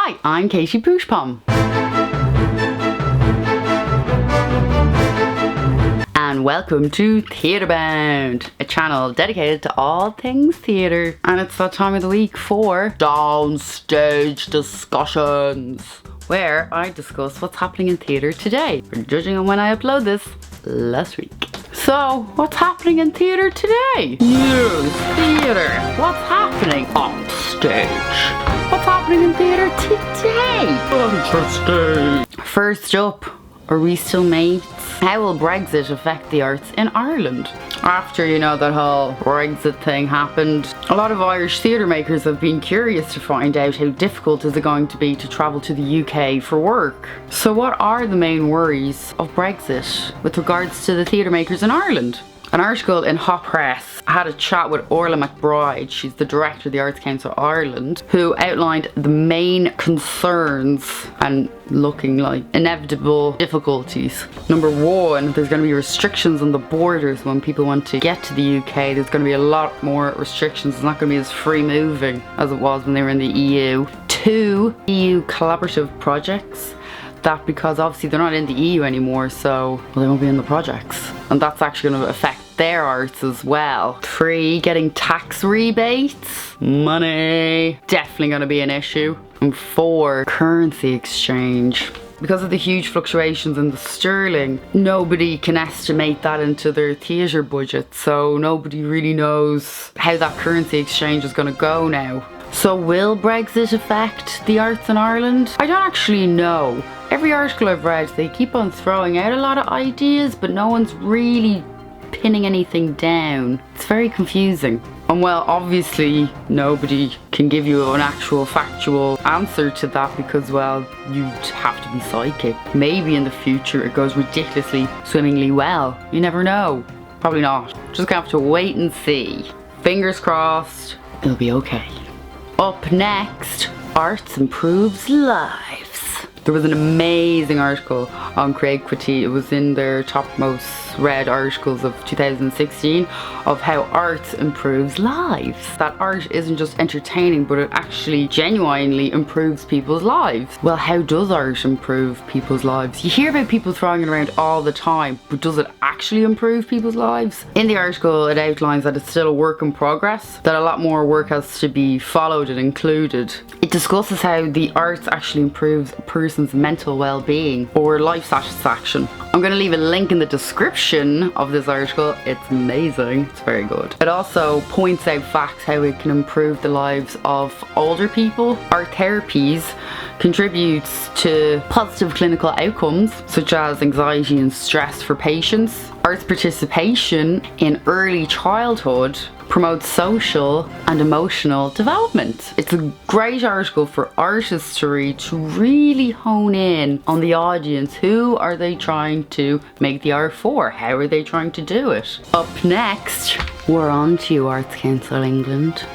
Hi, I'm Katie Poushpom. And welcome to TheatrEbound, a channel dedicated to all things theatre. And it's that time of the week for Downstage Discussions, where I discuss what's happening in theatre today, judging on when I upload this last week. So, what's happening in theatre today? News, theatre, what's happening on stage? What's happening in theatre today? Interesting. First up, are we still mates? How will Brexit affect the arts in Ireland? After, that whole Brexit thing happened, a lot of Irish theatre makers have been curious to find out how difficult is it going to be to travel to the UK for work. So what are the main worries of Brexit with regards to the theatre makers in Ireland? An article in Hot Press had a chat with Orlaith McBride, she's the director of the Arts Council Ireland, who outlined the main concerns and looking like inevitable difficulties. Number one, there's going to be restrictions on the borders when people want to get to the UK. There's going to be a lot more restrictions. It's not going to be as free moving as it was when they were in the EU. Two, EU collaborative projects. That because obviously they're not in the EU anymore, so they won't be in the projects, and that's actually going to affect their arts as well. 3, getting tax rebates, money, definitely going to be an issue. And 4, currency exchange. Because of the huge fluctuations in the sterling, nobody can estimate that into their theatre budget, so nobody really knows how that currency exchange is going to go now. So will Brexit affect the arts in Ireland? I don't actually know. Every article I've read, they keep on throwing out a lot of ideas, but no one's really pinning anything down. It's very confusing. And well, obviously nobody can give you an actual factual answer to that because, well, you'd have to be psychic. Maybe in the future it goes ridiculously, swimmingly well. You never know. Probably not. Just gonna have to wait and see. Fingers crossed, it'll be okay. Up next, Arts Improves Lives. There was an amazing article on Creativity. It was in their topmost read articles of 2016 of how art improves lives. That art isn't just entertaining, but it actually genuinely improves people's lives. Well, how does art improve people's lives? You hear about people throwing it around all the time, but does it actually improve people's lives? In the article, it outlines that it's still a work in progress, that a lot more work has to be followed and included. It discusses how the arts actually improves a person's mental well-being or life satisfaction. I'm going to leave a link in the description of this article. It's amazing. It's very good. It also points out facts how it can improve the lives of older people. Art therapies contributes to positive clinical outcomes such as anxiety and stress for patients. Arts participation in early childhood promotes social and emotional development. It's a great article for artists to read, to really hone in on the audience. Who are they trying to make the art for? How are they trying to do it? Up next, we're on to you, Arts Council England.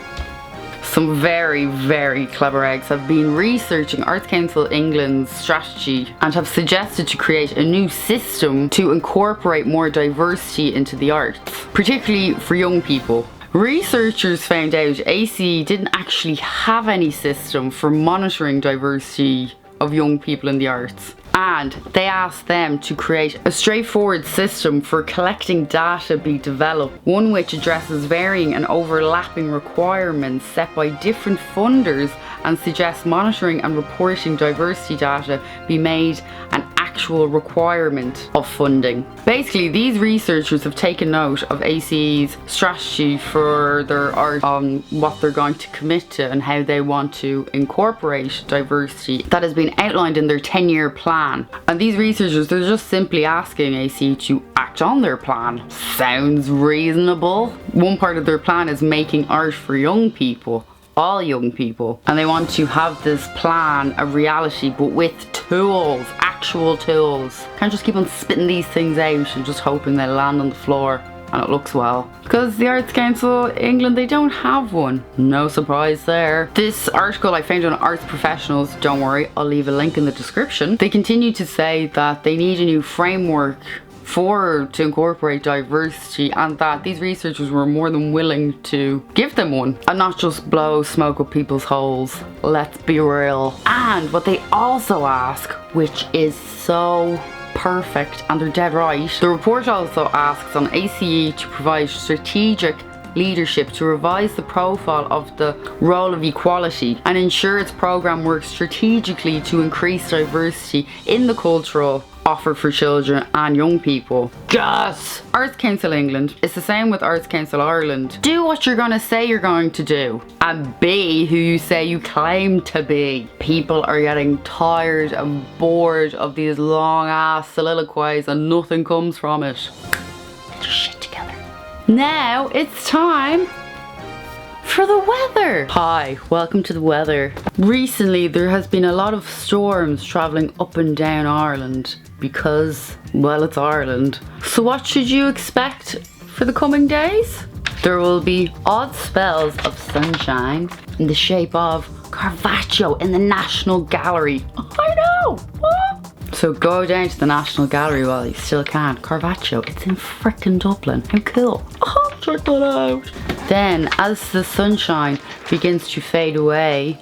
Some very, very clever eggs have been researching Arts Council England's strategy and have suggested to create a new system to incorporate more diversity into the arts, particularly for young people. Researchers found out ACE didn't actually have any system for monitoring diversity of young people in the arts, and they asked them to create a straightforward system for collecting data be developed, one which addresses varying and overlapping requirements set by different funders and suggests monitoring and reporting diversity data be made an actual requirement of funding. Basically, these researchers have taken note of ACE's strategy for their art on what they're going to commit to and how they want to incorporate diversity that has been outlined in their 10-year plan. And these researchers, they're just simply asking ACE to act on their plan. Sounds reasonable. One part of their plan is making art for young people. All young people, and they want to have this plan a reality, but with tools, actual tools. Can't just keep on spitting these things out and just hoping they land on the floor and it looks well. Because the Arts Council England, they don't have one. No surprise there. This article I found on Arts Professionals, don't worry, I'll leave a link in the description. They continue to say that they need a new framework to incorporate diversity, and that these researchers were more than willing to give them one and not just blow smoke up people's holes. Let's be real. And what they also ask, which is so perfect, and they're dead right, the report also asks on ACE to provide strategic leadership to revise the profile of the role of equality and ensure its programme works strategically to increase diversity in the cultural offer for children and young people. Yes! Arts Council England, it's the same with Arts Council Ireland. Do what you're gonna say you're going to do, and be who you say you claim to be. People are getting tired and bored of these long ass soliloquies and nothing comes from it. Get your shit together. Now it's time for the weather. Hi, welcome to the weather. Recently there has been a lot of storms travelling up and down Ireland because, well, it's Ireland. So what should you expect for the coming days? There will be odd spells of sunshine in the shape of Caravaggio in the National Gallery. I know! What? So go down to the National Gallery while you still can. Caravaggio, it's in frickin' Dublin. How cool. Oh, check that out. Then, as the sunshine begins to fade away,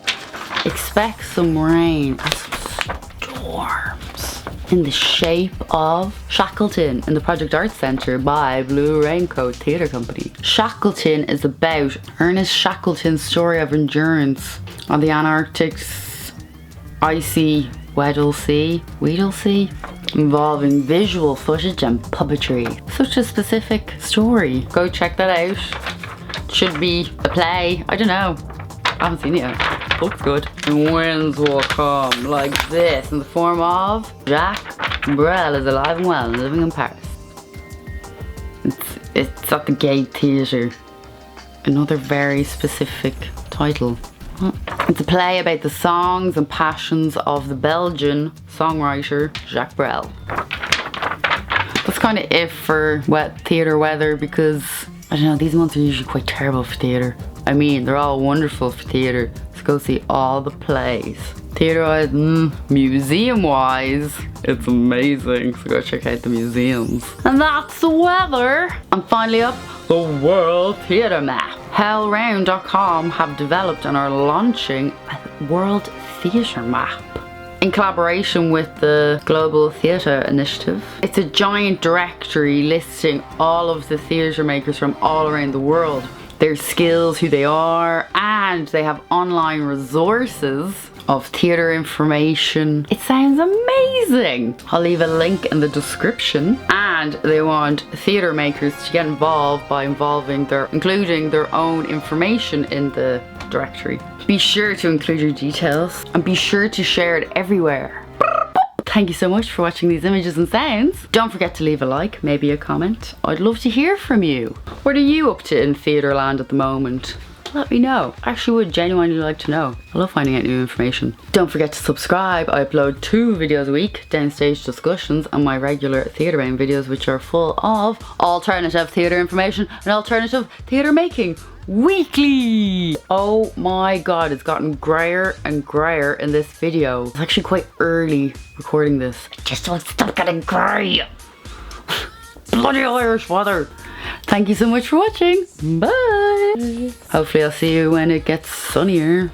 expect some rain and some storms in the shape of Shackleton in the Project Arts Centre by Blue Raincoat Theatre Company. Shackleton is about Ernest Shackleton's story of endurance on the Antarctic's icy Weddell Sea, involving visual footage and puppetry. Such a specific story. Go check that out. Should be a play. I don't know. I haven't seen it yet. Looks good. And winds will come like this in the form of Jacques Brel is alive and well and living in Paris. It's at the Gate Theatre. Another very specific title. It's a play about the songs and passions of the Belgian songwriter Jacques Brel. That's kind of it for wet theatre weather, because I don't know, these months are usually quite terrible for theatre. I mean, they're all wonderful for theatre. Let's go see all the plays. Theatre-wise, museum-wise, it's amazing. So go check out the museums. And that's the weather. And finally up, the World Theatre Map. Hellround.com have developed and are launching a World Theatre Map in collaboration with the Global Theatre Initiative. It's a giant directory listing all of the theatre makers from all around the world, their skills, who they are, and they have online resources of theatre information. It sounds amazing. I'll leave a link in the description. And they want theatre makers to get involved by including their own information in the directory. Be sure to include your details and be sure to share it everywhere. Thank you so much for watching these images and sounds. Don't forget to leave a like, maybe a comment. I'd love to hear from you. What are you up to in theatre land at the moment? Let me know. I actually would genuinely like to know. I love finding out new information. Don't forget to subscribe. I upload 2 videos a week, Downstage Discussions and my regular TheatreBound videos, which are full of alternative theatre information and alternative theatre making weekly. Oh my god, it's gotten grayer and grayer in this video. It's actually quite early recording this. I just don't stop getting grey. Bloody Irish weather. Thank you so much for watching. Bye. Hopefully I'll see you when it gets sunnier.